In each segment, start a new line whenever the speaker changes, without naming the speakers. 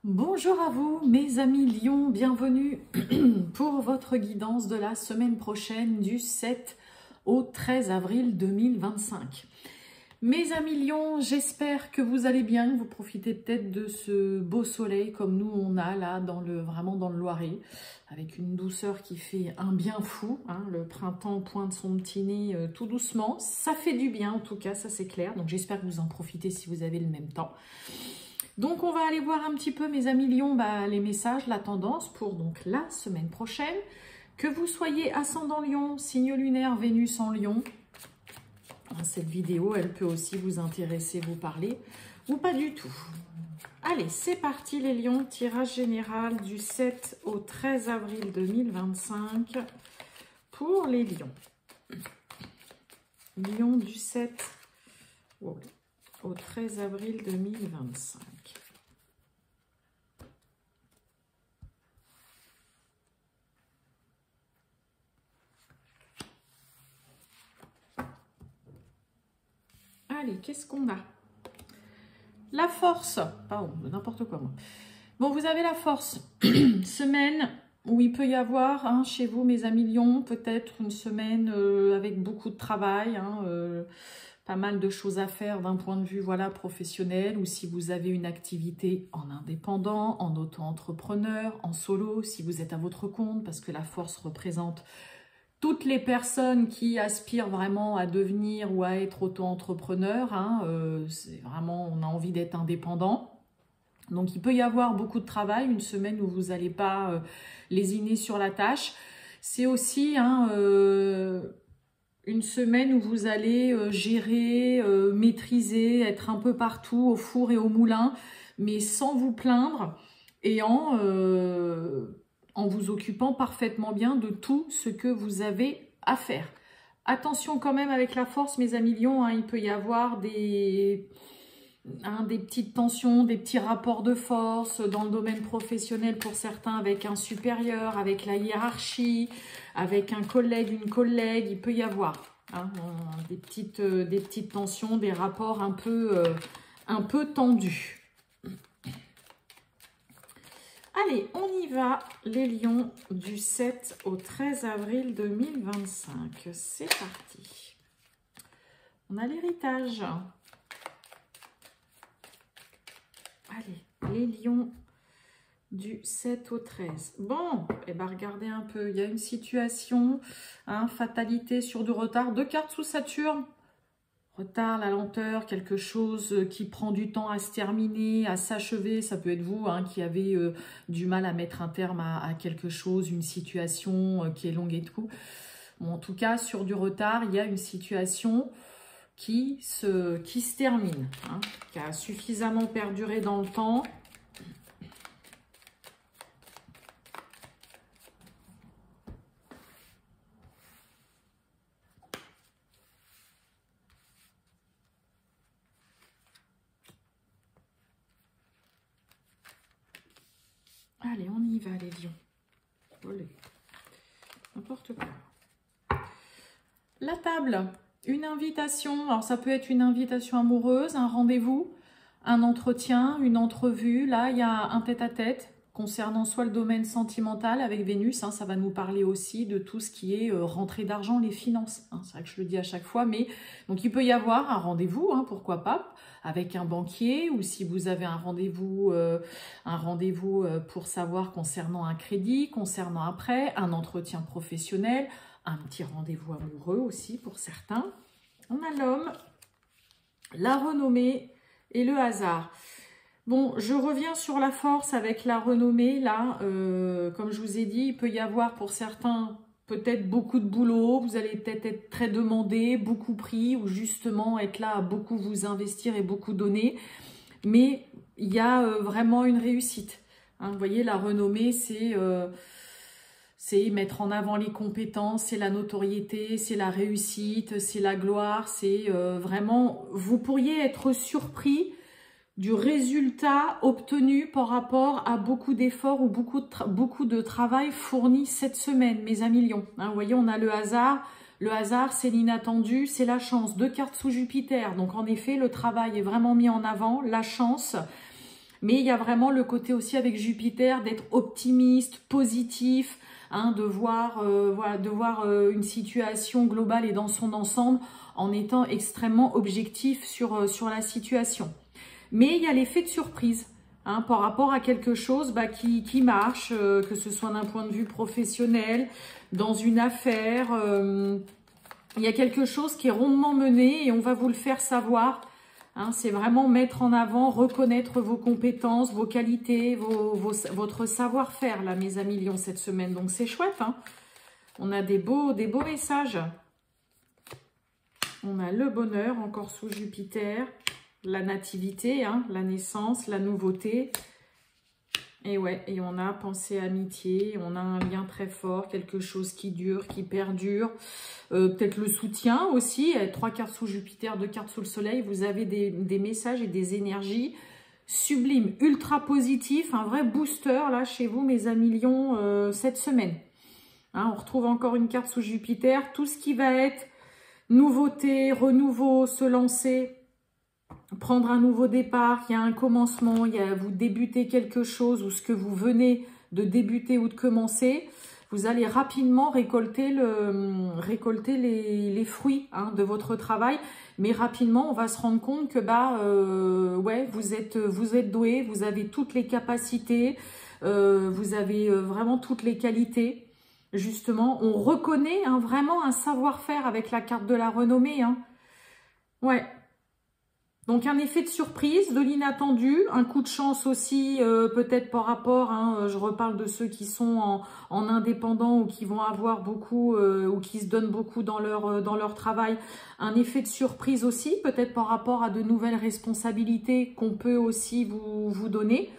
Bonjour à vous mes amis Lion, bienvenue pour votre guidance de la semaine prochaine du 7 au 13 avril 2025. Mes amis Lion, j'espère que vous allez bien, que vous profitez peut-être de ce beau soleil comme nous on a là vraiment dans le Loiret, avec une douceur qui fait un bien fou, hein. Le printemps pointe son petit nez tout doucement, ça fait du bien en tout cas, ça c'est clair, donc j'espère que vous en profitez si vous avez le même temps. Donc on va aller voir un petit peu mes amis Lion, les messages, la tendance pour donc la semaine prochaine. Que vous soyez ascendant Lion, signe lunaire, Vénus en Lion, cette vidéo elle peut aussi vous intéresser, vous parler ou pas du tout. Allez, c'est parti les Lions, tirage général du 7 au 13 avril 2025 pour les Lions. Lion du 7 au 13 avril 2025. Allez, qu'est-ce qu'on a? La force, pardon, n'importe quoi moi. Bon, vous avez la force, semaine où il peut y avoir chez vous, mes amis Lion, peut-être une semaine avec beaucoup de travail, pas mal de choses à faire d'un point de vue professionnel, ou si vous avez une activité en indépendant, en auto-entrepreneur, en solo, si vous êtes à votre compte, parce que la force représente toutes les personnes qui aspirent vraiment à devenir ou à être auto-entrepreneur, c'est vraiment, on a envie d'être indépendant. Donc il peut y avoir beaucoup de travail, une semaine où vous n'allez pas lésiner sur la tâche. C'est aussi une semaine où vous allez gérer, maîtriser, être un peu partout au four et au moulin, mais sans vous plaindre et en vous occupant parfaitement bien de tout ce que vous avez à faire. Attention quand même avec la force, mes amis Lions, il peut y avoir des petites tensions, des petits rapports de force dans le domaine professionnel pour certains, avec un supérieur, avec la hiérarchie, avec un collègue, une collègue, il peut y avoir des petites tensions, des rapports un peu tendus. Allez, on y va, les Lions, du 7 au 13 avril 2025. C'est parti. On a l'héritage. Allez, les Lions du 7 au 13. Bon, regardez un peu, il y a une situation, fatalité sur du retard. Deux cartes sous Saturne. Retard, la lenteur, quelque chose qui prend du temps à se terminer, à s'achever. Ça peut être vous qui avez du mal à mettre un terme à quelque chose, une situation qui est longue et tout. Bon, en tout cas, sur du retard, il y a une situation qui se termine, qui a suffisamment perduré dans le temps. Allez, on y va les Lions. Allez. N'importe quoi. La table. Une invitation, alors ça peut être une invitation amoureuse, un rendez-vous, un entretien, une entrevue. Là, il y a un tête-à-tête concernant soit le domaine sentimental avec Vénus, ça va nous parler aussi de tout ce qui est rentrée d'argent, les finances. C'est vrai que je le dis à chaque fois, mais donc il peut y avoir un rendez-vous, pourquoi pas, avec un banquier, ou si vous avez un rendez-vous pour savoir concernant un crédit, concernant un prêt, un entretien professionnel, un petit rendez-vous amoureux aussi pour certains. On a l'homme, la renommée et le hasard. Bon, je reviens sur la force avec la renommée. Là, comme je vous ai dit, il peut y avoir pour certains peut-être beaucoup de boulot. Vous allez peut-être être très demandé, beaucoup pris, ou justement être là à beaucoup vous investir et beaucoup donner. Mais il y a vraiment une réussite. Vous voyez, la renommée, c'est mettre en avant les compétences, c'est la notoriété, c'est la réussite, c'est la gloire, c'est vraiment, vous pourriez être surpris du résultat obtenu par rapport à beaucoup d'efforts ou beaucoup de travail fourni cette semaine, mes amis Lions. Vous voyez, on a le hasard. Le hasard, c'est l'inattendu, c'est la chance. Deux cartes sous Jupiter. Donc, en effet, le travail est vraiment mis en avant, la chance. Mais il y a vraiment le côté aussi avec Jupiter d'être optimiste, positif, hein, de voir, voilà, une situation globale et dans son ensemble en étant extrêmement objectif sur la situation. Mais il y a l'effet de surprise. Hein, par rapport à quelque chose qui marche, que ce soit d'un point de vue professionnel, dans une affaire, il y a quelque chose qui est rondement mené et on va vous le faire savoir. Hein, c'est vraiment mettre en avant, reconnaître vos compétences, vos qualités, votre savoir-faire, là, mes amis Lions, cette semaine. Donc, c'est chouette. Hein, on a des beaux messages. On a le bonheur, encore sous Jupiter. La nativité, hein, la naissance, la nouveauté. Et ouais, et on a pensée amitié, on a un lien très fort, quelque chose qui dure, qui perdure. Peut-être le soutien aussi, 3 cartes sous Jupiter, 2 cartes sous le soleil. Vous avez des messages et des énergies sublimes, ultra positifs, un vrai booster là chez vous, mes amis Lions, cette semaine. Hein, on retrouve encore une carte sous Jupiter, tout ce qui va être nouveauté, renouveau, se lancer, prendre un nouveau départ, il y a un commencement, vous débutez quelque chose ou ce que vous venez de débuter ou de commencer, vous allez rapidement récolter les fruits, hein, de votre travail, mais rapidement on va se rendre compte que ouais, vous êtes doué, vous avez toutes les capacités, vous avez vraiment toutes les qualités. Justement, on reconnaît, hein, vraiment un savoir-faire avec la carte de la renommée. Hein. Ouais. Donc, un effet de surprise, de l'inattendu, un coup de chance aussi, peut-être par rapport, hein, je reparle de ceux qui sont en indépendant ou qui vont avoir beaucoup, ou qui se donnent beaucoup dans leur travail. Un effet de surprise aussi, peut-être par rapport à de nouvelles responsabilités qu'on peut aussi vous donner.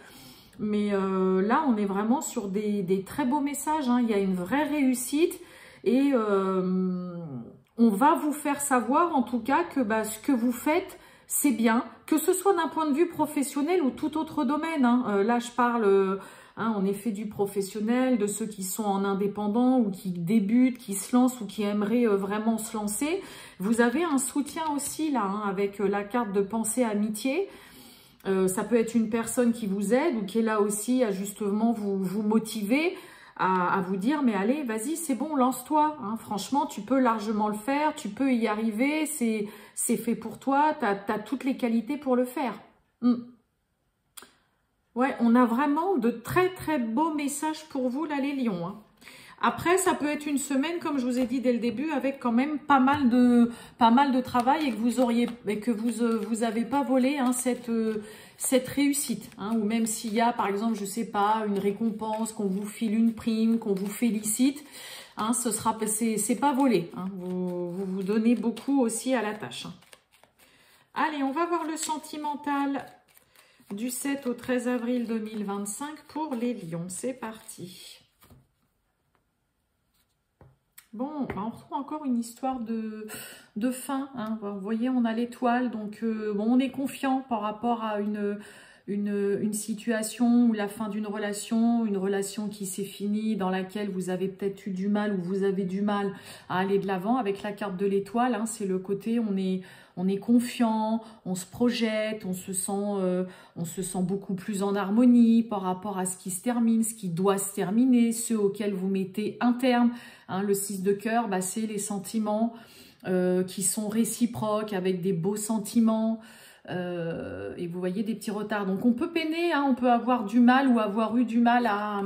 Mais là, on est vraiment sur des très beaux messages. Hein. Il y a une vraie réussite et on va vous faire savoir en tout cas que ce que vous faites, c'est bien, que ce soit d'un point de vue professionnel ou tout autre domaine. Hein. Là, je parle en effet du professionnel, de ceux qui sont en indépendant ou qui débutent, qui se lancent ou qui aimeraient vraiment se lancer. Vous avez un soutien aussi là, hein, avec la carte de pensée amitié. Ça peut être une personne qui vous aide ou qui est là aussi à justement vous motiver, à vous dire, mais allez, vas-y, c'est bon, lance-toi. Hein, franchement, tu peux largement le faire, tu peux y arriver, c'est fait pour toi, tu as toutes les qualités pour le faire. Ouais, on a vraiment de très très beaux messages pour vous, là, les lions. Hein. Après, ça peut être une semaine, comme je vous ai dit dès le début, avec quand même pas mal de travail et que vous avez pas volé, hein, cette réussite. Hein, ou même s'il y a, par exemple, je sais pas, une récompense, qu'on vous file une prime, qu'on vous félicite, hein, c'est pas volé. Hein, vous donnez beaucoup aussi à la tâche. Hein. Allez, on va voir le sentimental du 7 au 13 avril 2025 pour les lions. C'est parti. Bon, on retrouve encore une histoire de fin. Hein. Vous voyez, on a l'étoile. Donc, bon, on est confiant par rapport à une situation ou la fin d'une relation qui s'est finie, dans laquelle vous avez peut-être eu du mal ou vous avez du mal à aller de l'avant. Avec la carte de l'étoile, hein, c'est le côté, on est confiant, on se projette, on se sent beaucoup plus en harmonie par rapport à ce qui se termine, ce qui doit se terminer, ceux auxquels vous mettez un terme. Hein, le 6 de cœur, c'est les sentiments qui sont réciproques, avec des beaux sentiments. Et vous voyez des petits retards. Donc, on peut peiner, hein, on peut avoir du mal ou avoir eu du mal à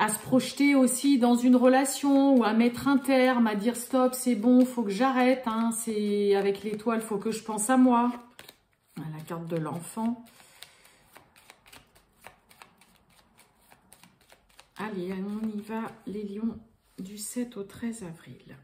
se projeter aussi dans une relation ou à mettre un terme, à dire stop, c'est bon, faut que j'arrête. Hein, c'est avec l'étoile, faut que je pense à moi. La carte de l'enfant. Allez, on y va, les lions du 7 au 13 avril.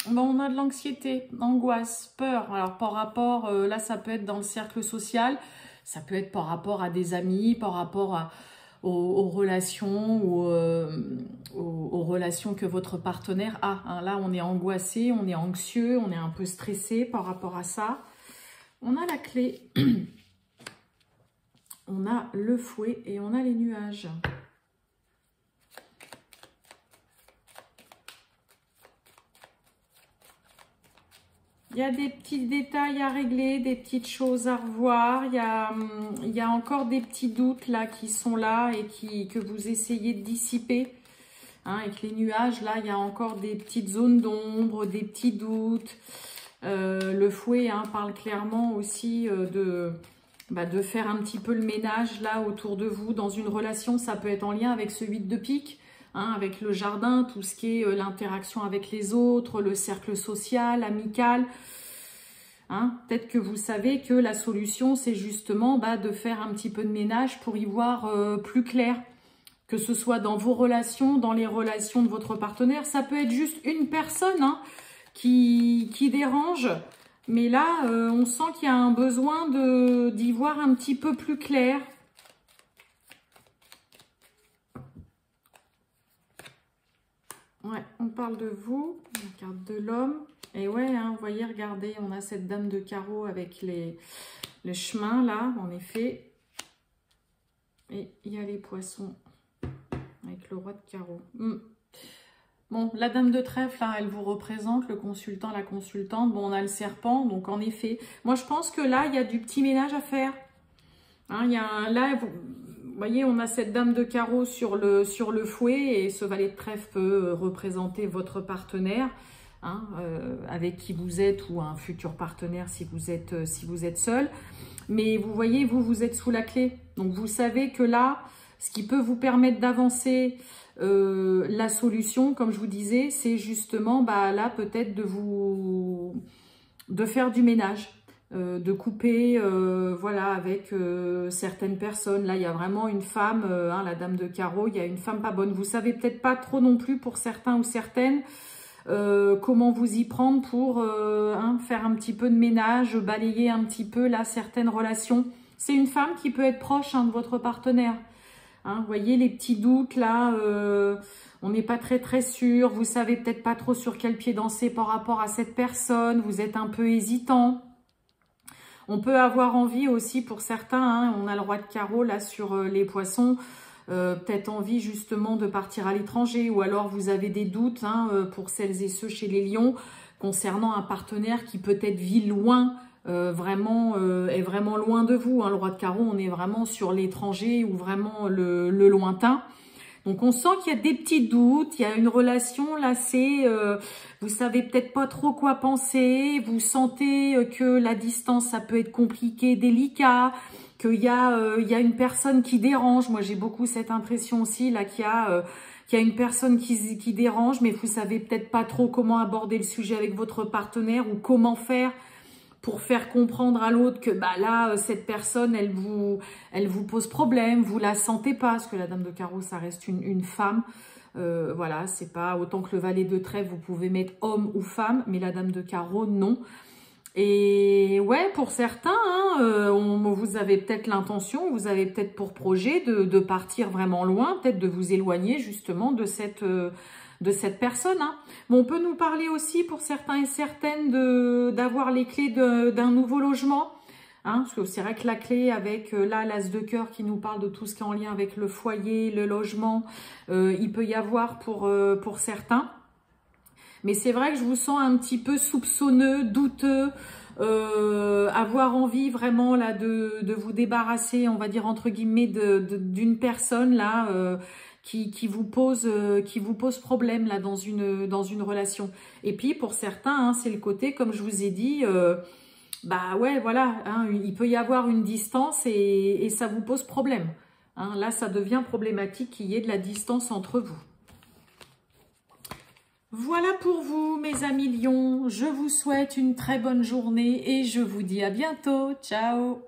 Bon, on a de l'anxiété, angoisse, peur. Alors, par rapport, là, ça peut être dans le cercle social, ça peut être par rapport à des amis, par rapport aux relations ou aux relations que votre partenaire a. Hein. Là, on est angoissé, on est anxieux, on est un peu stressé par rapport à ça. On a la clé, on a le fouet et on a les nuages. Il y a des petits détails à régler, des petites choses à revoir. Il y a encore des petits doutes là qui sont là et que vous essayez de dissiper. Hein, avec les nuages, là, il y a encore des petites zones d'ombre, des petits doutes. Le fouet parle clairement aussi de faire un petit peu le ménage là autour de vous dans une relation. Ça peut être en lien avec ce 8 de pique. Avec le jardin, tout ce qui est l'interaction avec les autres, le cercle social, amical. Peut-être que vous savez que la solution, c'est justement de faire un petit peu de ménage pour y voir plus clair. Que ce soit dans vos relations, dans les relations de votre partenaire. Ça peut être juste une personne qui dérange. Mais là, on sent qu'il y a un besoin d'y voir un petit peu plus clair. Ouais, on parle de vous, la carte de l'homme. Et ouais, vous voyez, regardez, on a cette dame de carreau avec les chemins là, en effet. Et il y a les poissons avec le roi de carreau. Bon, la dame de trèfle, là, elle vous représente, le consultant, la consultante. Bon, on a le serpent, donc en effet. Moi, je pense que là, il y a du petit ménage à faire. Là, vous voyez, on a cette dame de carreau sur le fouet et ce valet de trèfle peut représenter votre partenaire, avec qui vous êtes ou un futur partenaire si vous êtes seul. Mais vous voyez, vous êtes sous la clé. Donc, vous savez que là, ce qui peut vous permettre d'avancer la solution, comme je vous disais, c'est justement là peut-être de faire du ménage. De couper voilà, avec certaines personnes. Là, il y a vraiment une femme, la dame de carreau, il y a une femme pas bonne. Vous savez peut-être pas trop non plus pour certains ou certaines comment vous y prendre pour faire un petit peu de ménage, balayer un petit peu là certaines relations. C'est une femme qui peut être proche de votre partenaire. Vous voyez les petits doutes là, on n'est pas très sûr, vous savez peut-être pas trop sur quel pied danser par rapport à cette personne, vous êtes un peu hésitant. On peut avoir envie aussi pour certains, on a le roi de carreau là sur les poissons, peut-être envie justement de partir à l'étranger ou alors vous avez des doutes pour celles et ceux chez les lions concernant un partenaire qui peut-être vit loin, est vraiment loin de vous. Le roi de carreau, on est vraiment sur l'étranger ou vraiment le lointain. Donc, on sent qu'il y a des petits doutes, il y a une relation là, vous savez peut-être pas trop quoi penser, vous sentez que la distance, ça peut être compliqué, délicat, qu'il y a une personne qui dérange. Moi, j'ai beaucoup cette impression aussi là qu'il y a une personne qui dérange, mais vous savez peut-être pas trop comment aborder le sujet avec votre partenaire ou comment faire pour faire comprendre à l'autre que là, cette personne, elle vous pose problème, vous la sentez pas, parce que la dame de carreau, ça reste une femme. Voilà, c'est pas autant que le valet de trèfle, vous pouvez mettre homme ou femme, mais la dame de carreau, non. Et ouais, pour certains, vous avez peut-être l'intention, vous avez peut-être pour projet de partir vraiment loin, peut-être de vous éloigner justement de cette personne. Bon, on peut nous parler aussi pour certains et certaines d'avoir les clés d'un nouveau logement. Parce que c'est vrai que la clé avec là l'as de cœur qui nous parle de tout ce qui est en lien avec le foyer, le logement, il peut y avoir pour certains. Mais c'est vrai que je vous sens un petit peu soupçonneux, douteux, avoir envie vraiment là de vous débarrasser, on va dire entre guillemets, d'une personne là qui vous pose problème là dans une relation. Et puis pour certains, c'est le côté, comme je vous ai dit, ouais voilà, il peut y avoir une distance et ça vous pose problème. Là, ça devient problématique qu'il y ait de la distance entre vous. Voilà pour vous, mes amis lions. Je vous souhaite une très bonne journée et je vous dis à bientôt. Ciao!